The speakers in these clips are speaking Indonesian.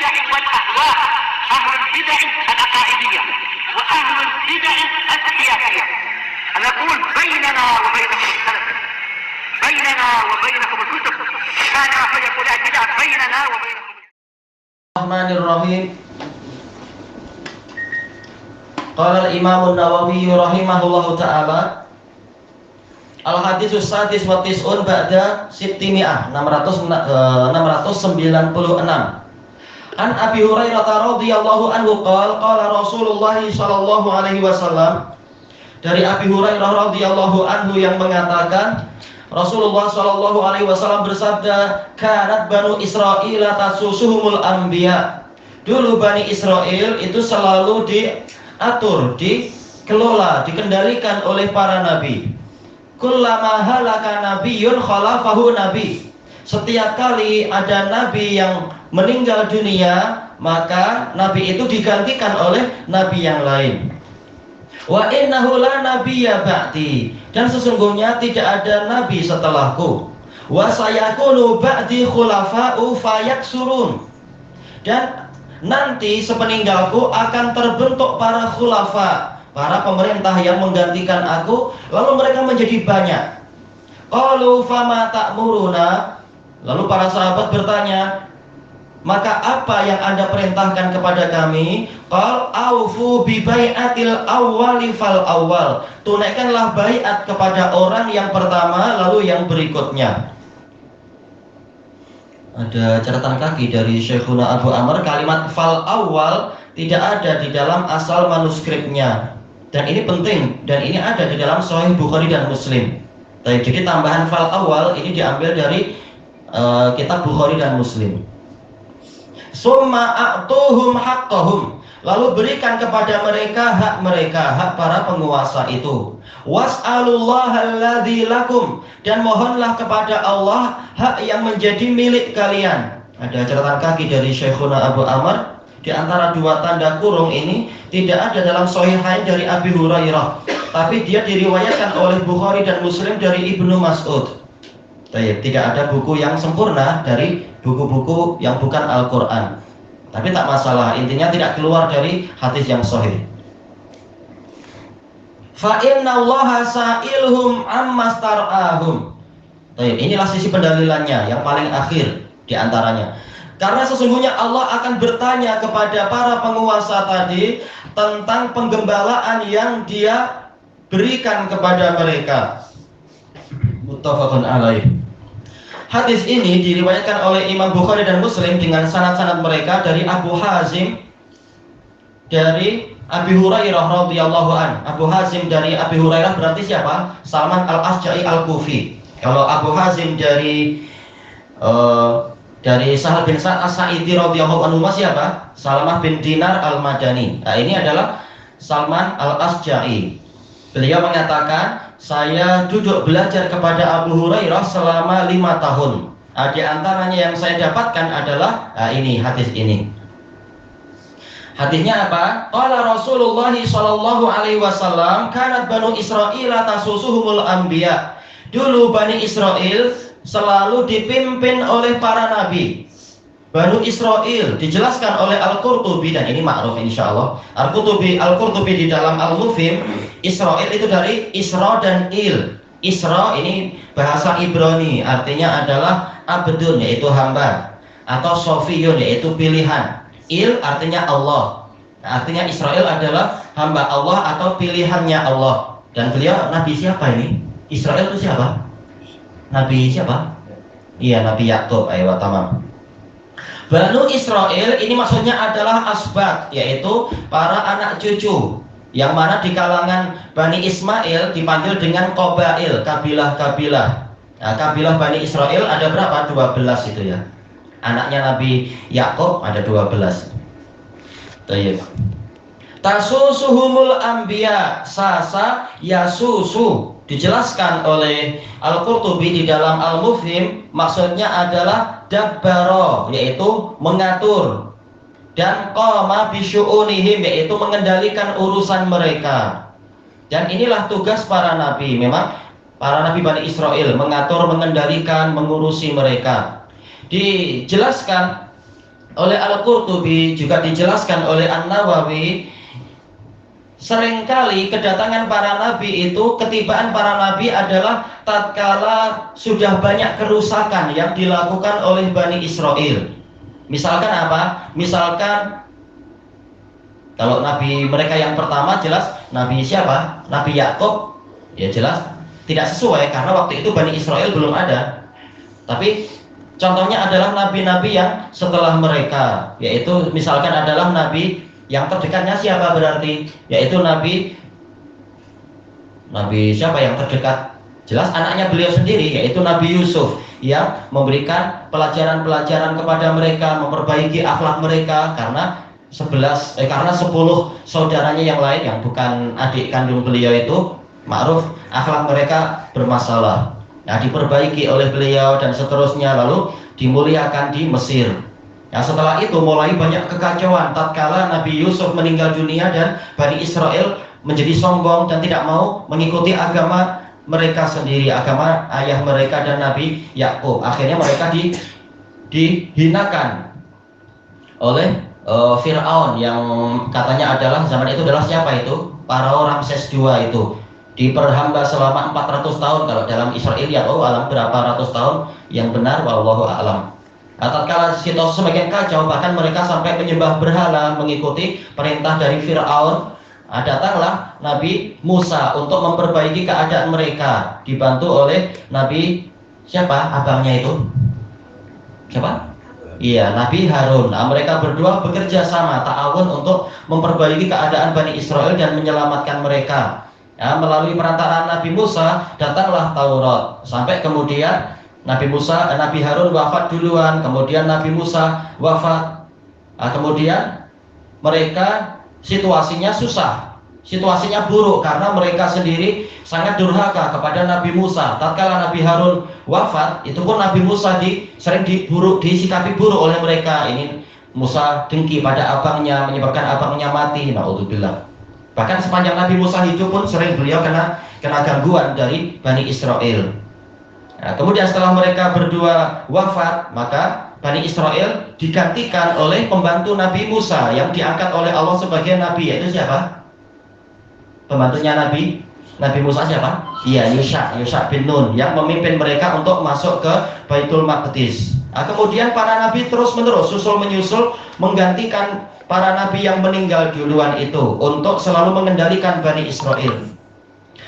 البدع والأهواء، أهل البدع العقائدية وأهل البدع السياسية. نقول بيننا وبينكم السلف، بيننا وبينكم الكتب، كان فيقول البدع بيننا وبينكم. الرحمن الرحيم. قال الإمام النووي رحمه الله تعالى Al-Haditsus Sadis wa Tis'un ba'da Sittimi'ah 696. An Abi Hurairah radhiyallahu anhu qala Rasulullah sallallahu alaihi wasallam. Dari Abi Hurairah radhiyallahu anhu yang mengatakan Rasulullah sallallahu alaihi wasallam bersabda, "Kanat Banu Israil tasusuhumul anbiya." Dulu Bani Israel itu selalu diatur, dikelola, dikendalikan oleh para nabi. Kullama halaka nabiyyun khalafahu nabi. Setiap kali ada nabi yang meninggal dunia, maka nabi itu digantikan oleh nabi yang lain. Wa innahu la nabiyya ba'di, dan sesungguhnya tidak ada nabi setelahku. Wa sayakunu ba'di khulafa'u fayaksurun, dan nanti sepeninggalku akan terbentuk para khulafa, para pemerintah yang menggantikan aku, lalu mereka menjadi banyak. Qalu fama ta'muruna, lalu para sahabat bertanya, maka apa yang Anda perintahkan kepada kami? Qal aufu bi bai'atil awwali fal awwal, tunaikanlah baiat kepada orang yang pertama lalu yang berikutnya. Ada catatan kaki dari Syekhuna Abu Amr, kalimat fal awwal tidak ada di dalam asal manuskripnya. Dan ini penting, dan ini ada di dalam Sahih Bukhari dan Muslim. Jadi tambahan fal awal ini diambil dari kitab Bukhari dan Muslim. Summa a'tuhum haqqahum, lalu berikan kepada mereka, hak para penguasa itu. Was'alullaha alladzi lakum, dan mohonlah kepada Allah hak yang menjadi milik kalian. Ada catatan kaki dari Syekhuna Abu Amr. Di antara dua tanda kurung ini tidak ada dalam Sahihain dari Abi Hurairah, tapi dia diriwayatkan oleh Bukhari dan Muslim dari Ibnu Mas'ud. Tidak ada buku yang sempurna dari buku-buku yang bukan Al-Quran, tapi tak masalah, intinya tidak keluar dari hadis yang sahih. Fa innallaha sa'ilhum amma star'ahum. Inilah sisi pendalilannya yang paling akhir di antaranya. Karena sesungguhnya Allah akan bertanya kepada para penguasa tadi tentang penggembalaan yang dia berikan kepada mereka. Muttafaqun alaih. Hadis ini diriwayatkan oleh Imam Bukhari dan Muslim dengan sanad-sanad mereka dari Abu Hazim dari Abi Hurairah radhiyallahu an. Abu Hazim dari Abi Hurairah berarti siapa? Salman al-Asja'i al-Kufi. Kalau Abu Hazim dari Sahal bin Sa'ad As-Sa'idi radhiyallahu anhu siapa? Salamah bin Dinar al-Madani. Nah, ini adalah Salman al-Asja'i. Beliau mengatakan, saya duduk belajar kepada Abu Hurairah selama 5 tahun. Nah, di antaranya yang saya dapatkan adalah ini, hadis ini. Hadisnya apa? Qala Rasulullah sallallahu alaihi wasallam, kanat Banu Israil tasusuhumul anbiya. Dulu Bani Israel selalu dipimpin oleh para nabi. Banu Israil dijelaskan oleh Al-Qurtubi, dan ini ma'ruf insyaallah. Al-Qurtubi di dalam Al-Mufhim, Israil itu dari Isra dan Il. Isra ini bahasa Ibrani, artinya adalah abdun, yaitu hamba, atau sofiyun, yaitu pilihan. Il artinya Allah. Artinya Israel adalah hamba Allah atau pilihannya Allah. Dan beliau nabi siapa ini? Israel itu siapa? Nabi siapa? Iya, Nabi Yakub. Ayo, tamam. Banu Israel ini maksudnya adalah asbat, yaitu para anak cucu, yang mana di kalangan Bani Ismail dipanggil dengan Qabail, kabilah-kabilah. Nah, kabilah Bani Israel ada berapa? 12 itu ya. Anaknya Nabi Yakub ada 12. Baik. Tasusuhumul anbiya, sasa yasusu. Dijelaskan oleh Al-Qurtubi di dalam Al-Mufhim, maksudnya adalah dabbaro, yaitu mengatur, dan qama bisyu'unihim, yaitu mengendalikan urusan mereka. Dan inilah tugas para nabi. Memang para nabi Bani Israel mengatur, mengendalikan, mengurusi mereka. Dijelaskan oleh Al-Qurtubi, juga dijelaskan oleh An-Nawawi, seringkali kedatangan para nabi itu, ketibaan para nabi adalah tatkala sudah banyak kerusakan yang dilakukan oleh Bani Israel. Misalkan apa? Misalkan kalau nabi mereka yang pertama jelas nabi siapa? Nabi Yakub, ya jelas tidak sesuai karena waktu itu Bani Israel belum ada. Tapi contohnya adalah nabi-nabi yang setelah mereka, yaitu misalkan adalah nabi yang terdekatnya siapa berarti? Yaitu nabi siapa yang terdekat? Jelas anaknya beliau sendiri, yaitu Nabi Yusuf, yang memberikan pelajaran-pelajaran kepada mereka, memperbaiki akhlak mereka, karena 10 saudaranya yang lain yang bukan adik kandung beliau itu ma'ruf akhlak mereka bermasalah. Nah, diperbaiki oleh beliau dan seterusnya, lalu dimuliakan di Mesir. Nah, setelah itu mulai banyak kekacauan tatkala Nabi Yusuf meninggal dunia dan Bani Israel menjadi sombong dan tidak mau mengikuti agama mereka sendiri, agama ayah mereka dan Nabi Yakub. Akhirnya mereka dihinakan oleh Fir'aun yang katanya adalah zaman itu adalah siapa itu? Pharaoh Ramses II itu diperhamba selama 400 tahun. Kalau dalam Israel ya alam berapa ratus tahun yang benar, wallahu a'lam. Nah, tatkala situasi semakin kacau, bahkan mereka sampai menyembah berhala mengikuti perintah dari Fir'aun. Datanglah Nabi Musa untuk memperbaiki keadaan mereka, dibantu oleh Nabi siapa? Abangnya itu siapa? Iya, Nabi Harun. Nah, mereka berdua bekerja sama, ta'awun untuk memperbaiki keadaan Bani Israel dan menyelamatkan mereka. Ya, melalui perantaraan Nabi Musa datanglah Taurat. Sampai kemudian Nabi Harun wafat duluan, kemudian Nabi Musa wafat. Nah, kemudian mereka situasinya susah, situasinya buruk karena mereka sendiri sangat durhaka kepada Nabi Musa. Tatkala Nabi Harun wafat, itu pun Nabi Musa sering disikapi buruk oleh mereka. Ini Musa dengki pada abangnya, menyebabkan abangnya mati. Naudzubillah. Bahkan sepanjang Nabi Musa hidup pun sering beliau kena gangguan dari Bani Israel. Nah, kemudian setelah mereka berdua wafat, maka Bani Israel digantikan oleh pembantu Nabi Musa yang diangkat oleh Allah sebagai nabi, yaitu siapa? Pembantunya Nabi Musa siapa? Iya, Yusha bin Nun, yang memimpin mereka untuk masuk ke Baitul Maqdis. Nah, kemudian para nabi terus menerus susul menyusul menggantikan para nabi yang meninggal duluan itu untuk selalu mengendalikan Bani Israel.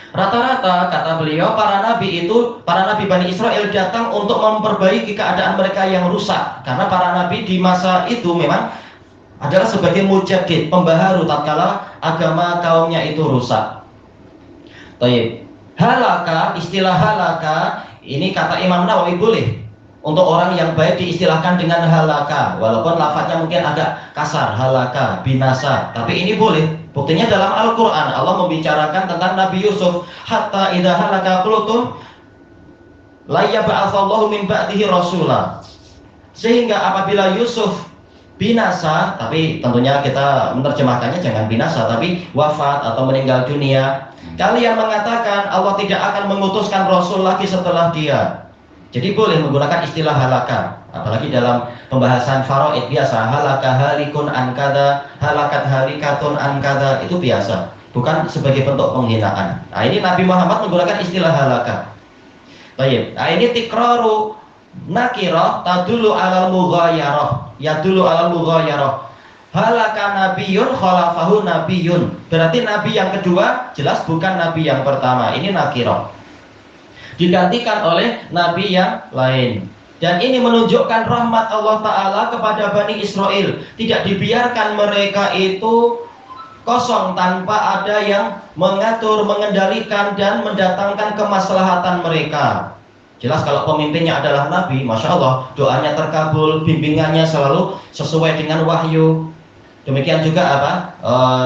Rata-rata kata beliau para nabi Bani Israel datang untuk memperbaiki keadaan mereka yang rusak, karena para nabi di masa itu memang adalah sebagai mujaddid, pembaharu tatkala agama kaumnya itu rusak. Baik. Halaka, istilah halaka ini kata Imam Nawawi boleh untuk orang yang baik diistilahkan dengan halaka, walaupun lafadznya mungkin agak kasar, halaka, binasa, tapi ini boleh. Buktinya dalam Al-Quran Allah membicarakan tentang Nabi Yusuf, hatta idha halaka qultum la yab'atsallahu min ba'dihi rasulah. Sehingga apabila Yusuf binasa, tapi tentunya kita menerjemahkannya jangan binasa, tapi wafat atau meninggal dunia, kalian mengatakan Allah tidak akan mengutuskan Rasul lagi setelah dia. Jadi boleh menggunakan istilah halaka, apalagi dalam pembahasan faraid biasa, halaka halikun an kada, halakat halikatun an kada, itu biasa, bukan sebagai bentuk penghinaan. Nah, ini Nabi Muhammad menggunakan istilah halaka. Baik. Nah, ini tikraru nakirah tadulu alal mughayarah, yadulu alal mughayarah. Halaka nabiyun khalafahu nabiyun. Berarti nabi yang kedua jelas bukan nabi yang pertama. Ini nakirah, digantikan oleh nabi yang lain. Dan ini menunjukkan rahmat Allah Ta'ala kepada Bani Israel. Tidak dibiarkan mereka itu kosong tanpa ada yang mengatur, mengendalikan dan mendatangkan kemaslahatan mereka. Jelas kalau pemimpinnya adalah nabi, Masya Allah, doanya terkabul, bimbingannya selalu sesuai dengan wahyu. Demikian juga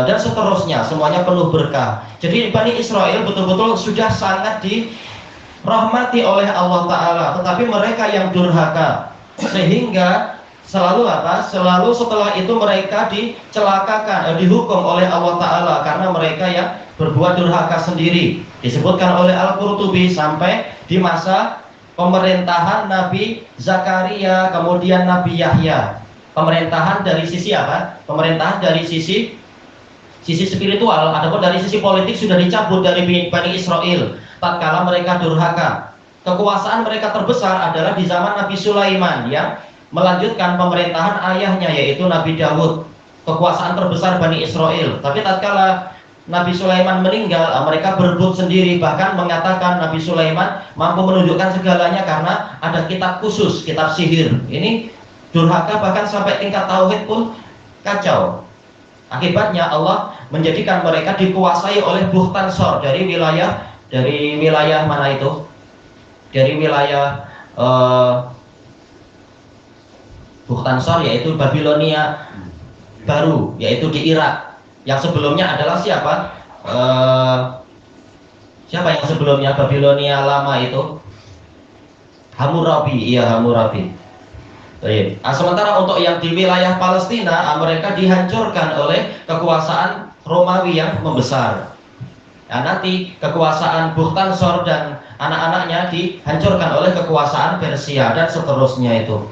dan seterusnya, semuanya penuh berkah. Jadi Bani Israel betul-betul sudah sangat dirahmati oleh Allah Ta'ala, tetapi mereka yang durhaka, sehingga selalu setelah itu mereka dicelakakan, dihukum oleh Allah Ta'ala karena mereka yang berbuat durhaka sendiri. Disebutkan oleh Al-Qurtubi sampai di masa pemerintahan Nabi Zakaria, kemudian Nabi Yahya. Pemerintahan dari sisi apa? Pemerintahan dari sisi spiritual ataupun dari sisi politik sudah dicabut dari Bani Israel tatkala mereka durhaka. Kekuasaan mereka terbesar adalah di zaman Nabi Sulaiman yang melanjutkan pemerintahan ayahnya yaitu Nabi Dawud. Kekuasaan terbesar Bani Israel. Tapi tatkala Nabi Sulaiman meninggal, mereka berebut sendiri, bahkan mengatakan Nabi Sulaiman mampu menunjukkan segalanya karena ada kitab khusus, kitab sihir. Ini durhaka bahkan sampai tingkat tauhid pun kacau. Akibatnya Allah menjadikan mereka dikuasai oleh Bukhtansor dari wilayah mana itu? Dari wilayah Bukhtansor yaitu Babilonia baru, yaitu di Irak. Yang sebelumnya adalah siapa? Siapa yang sebelumnya Babilonia lama itu? Hammurabi, iya Hammurabi. Sementara untuk yang di wilayah Palestina, mereka dihancurkan oleh kekuasaan Romawi yang membesar. Nanti kekuasaan Bukhtansor dan anak-anaknya dihancurkan oleh kekuasaan Persia dan seterusnya itu.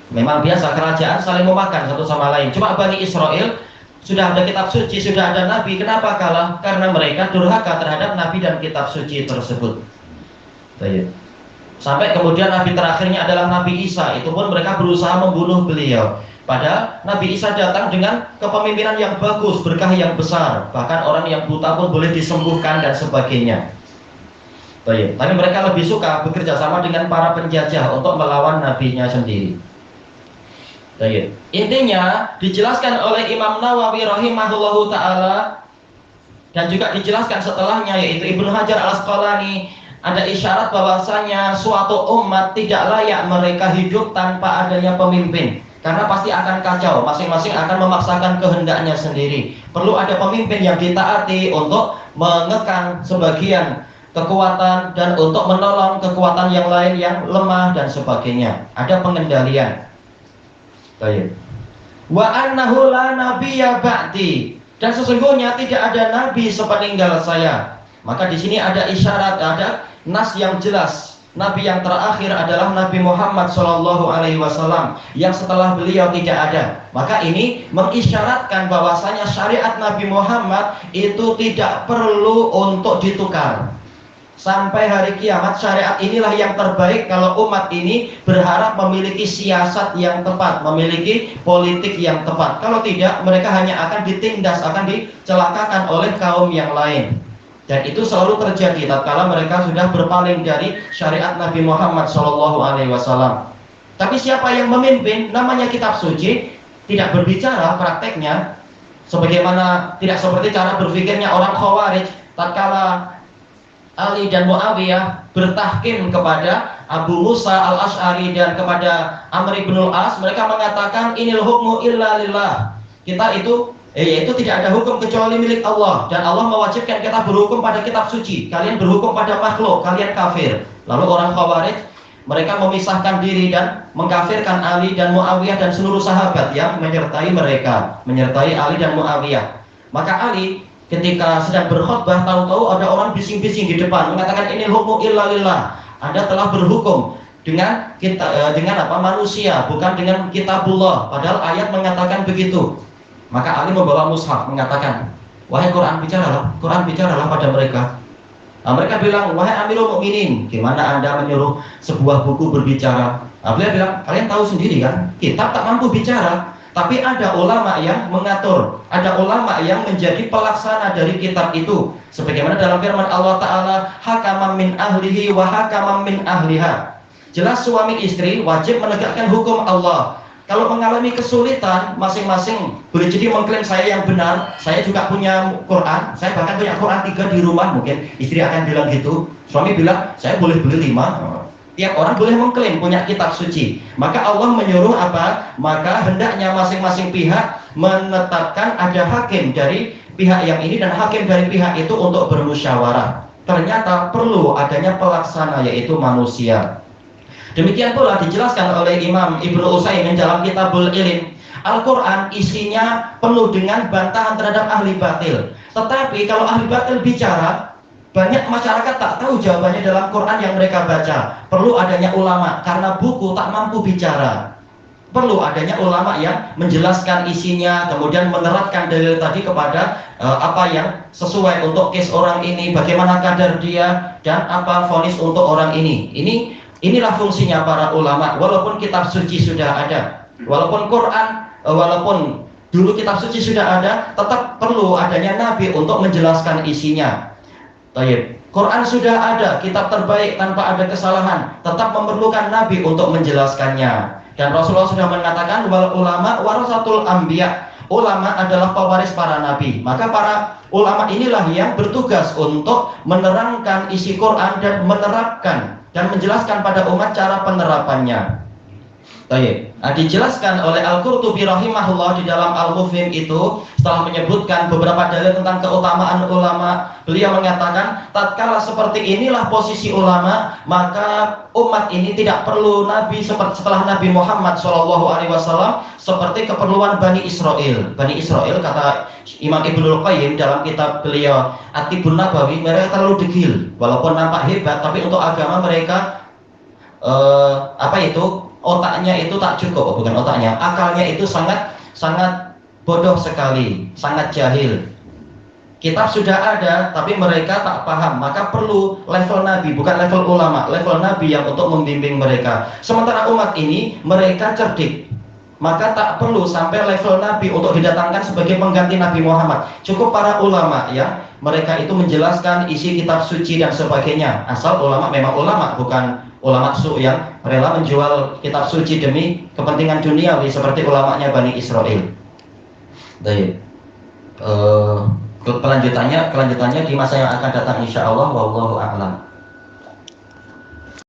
Memang biasa kerajaan saling memakan satu sama lain. Cuma Bani Israel sudah ada kitab suci, sudah ada nabi, kenapa kalah? Karena mereka durhaka terhadap nabi dan kitab suci tersebut. Sampai kemudian nabi terakhirnya adalah Nabi Isa, itu pun mereka berusaha membunuh beliau. Padahal Nabi Isa datang dengan kepemimpinan yang bagus, berkah yang besar, bahkan orang yang buta pun boleh disembuhkan dan sebagainya. Tapi mereka lebih suka bekerja sama dengan para penjajah untuk melawan nabinya sendiri. Intinya dijelaskan oleh Imam Nawawi rahimahullahu ta'ala, dan juga dijelaskan setelahnya yaitu Ibnu Hajar al-Asqalani, ada isyarat bahwasanya suatu umat tidak layak mereka hidup tanpa adanya pemimpin, karena pasti akan kacau, masing-masing akan memaksakan kehendaknya sendiri. Perlu ada pemimpin yang ditaati untuk mengekang sebagian kekuatan dan untuk menolong kekuatan yang lain yang lemah dan sebagainya. Ada pengendalian. Wa annahu la nabiyya ba'di, dan sesungguhnya tidak ada nabi sepeninggal saya. Maka di sini ada isyarat, ada nas yang jelas. Nabi yang terakhir adalah Nabi Muhammad SAW, yang setelah beliau tidak ada. Maka ini mengisyaratkan bahwasanya syariat Nabi Muhammad itu tidak perlu untuk ditukar. Sampai hari kiamat syariat inilah yang terbaik kalau umat ini berharap memiliki siasat yang tepat, memiliki politik yang tepat. Kalau tidak, mereka hanya akan ditindas, akan dicelakakan oleh kaum yang lain. Dan itu selalu terjadi tatkala mereka sudah berpaling dari syariat Nabi Muhammad SAW. Tapi siapa yang memimpin? Namanya kitab suci, tidak berbicara prakteknya, sebagaimana tidak seperti cara berpikirnya orang Khawarij tatkala Ali dan Muawiyah bertahkim kepada Abu Musa al-Ash'ari dan kepada Amr ibn al-As. Mereka mengatakan inil hukmu illa lillah. Kita itu yaitu tidak ada hukum kecuali milik Allah, dan Allah mewajibkan kita berhukum pada kitab suci. Kalian berhukum pada makhluk, kalian kafir. Lalu orang Khawarij mereka memisahkan diri dan mengkafirkan Ali dan Muawiyah dan seluruh sahabat yang menyertai mereka, menyertai Ali dan Muawiyah. Maka Ali ketika sedang berkhutbah, tahu-tahu ada orang bising-bising di depan mengatakan ini hukmu illa lillah. Anda telah berhukum dengan manusia, bukan dengan kitabullah. Padahal ayat mengatakan begitu. Maka Ali membawa mushaf mengatakan, wahai Quran bicaralah pada mereka. Mereka bilang, wahai Amirul Mukminin, gimana Anda menyuruh sebuah buku berbicara? Beliau bilang, kalian tahu sendiri kan, kitab tak mampu bicara. Tapi ada ulama yang mengatur, ada ulama yang menjadi pelaksana dari kitab itu. Sebagaimana dalam firman Allah Ta'ala, hakaman min ahlihi wa hakaman min ahliha. Jelas suami istri wajib menegakkan hukum Allah. Kalau mengalami kesulitan, masing-masing boleh jadi mengklaim saya yang benar, saya juga punya Quran, saya bahkan punya Quran 3 di rumah, mungkin istri akan bilang gitu. Suami bilang, saya boleh beli 5. Tiap orang boleh mengklaim punya kitab suci. Maka Allah menyuruh apa? Maka hendaknya masing-masing pihak menetapkan ada hakim dari pihak yang ini dan hakim dari pihak itu untuk bermusyawarah. Ternyata perlu adanya pelaksana, yaitu manusia. Demikian pula dijelaskan oleh Imam Ibnu Utsaimin dalam Kitabul Ilm. Al-Quran isinya penuh dengan bantahan terhadap ahli batil. Tetapi kalau ahli batil bicara, banyak masyarakat tak tahu jawabannya dalam Quran yang mereka baca. Perlu adanya ulama, karena buku tak mampu bicara. perlu adanya ulama yang menjelaskan isinya, kemudian menerapkan dalil tadi kepada apa yang sesuai untuk case orang ini, bagaimana kadar dia, dan apa vonis untuk orang ini. Inilah fungsinya para ulama. Walaupun kitab suci sudah ada, walaupun Quran, walaupun dulu kitab suci sudah ada, tetap perlu adanya Nabi untuk menjelaskan isinya. Baik. Quran sudah ada, kitab terbaik tanpa ada kesalahan, tetap memerlukan Nabi untuk menjelaskannya. Dan Rasulullah sudah mengatakan wal ulama warasatul anbiya. Ulama adalah pewaris para nabi. Maka para ulama inilah yang bertugas untuk menerangkan isi Quran dan menerapkan dan menjelaskan pada umat cara penerapannya. Baik. Dijelaskan oleh Al-Qurtubi rahimahullah di dalam Al-Mufhim itu, setelah menyebutkan beberapa dalil tentang keutamaan ulama, beliau mengatakan tatkala seperti inilah posisi ulama, maka umat ini tidak perlu nabi setelah Nabi Muhammad SAW, seperti keperluan Bani Israel. Bani Israel, kata Imam Ibnul Qayyim dalam kitab beliau At-Tibbun Nabawi, mereka terlalu degil, walaupun nampak hebat, tapi untuk agama mereka otaknya itu tak cukup, bukan otaknya, akalnya itu sangat bodoh sekali, sangat jahil. Kitab sudah ada, tapi mereka tak paham. Maka perlu level Nabi, bukan level ulama, level Nabi yang untuk membimbing mereka. Sementara umat ini, mereka cerdik, maka tak perlu sampai level Nabi untuk didatangkan sebagai pengganti Nabi Muhammad. Cukup para ulama ya, mereka itu menjelaskan isi kitab suci dan sebagainya. Asal ulama memang ulama, bukan ulama su yang rela menjual kitab suci demi kepentingan duniawi seperti ulamanya Bani Israel. Baik. Kelanjutannya di masa yang akan datang insyaallah, wallahu a'lam.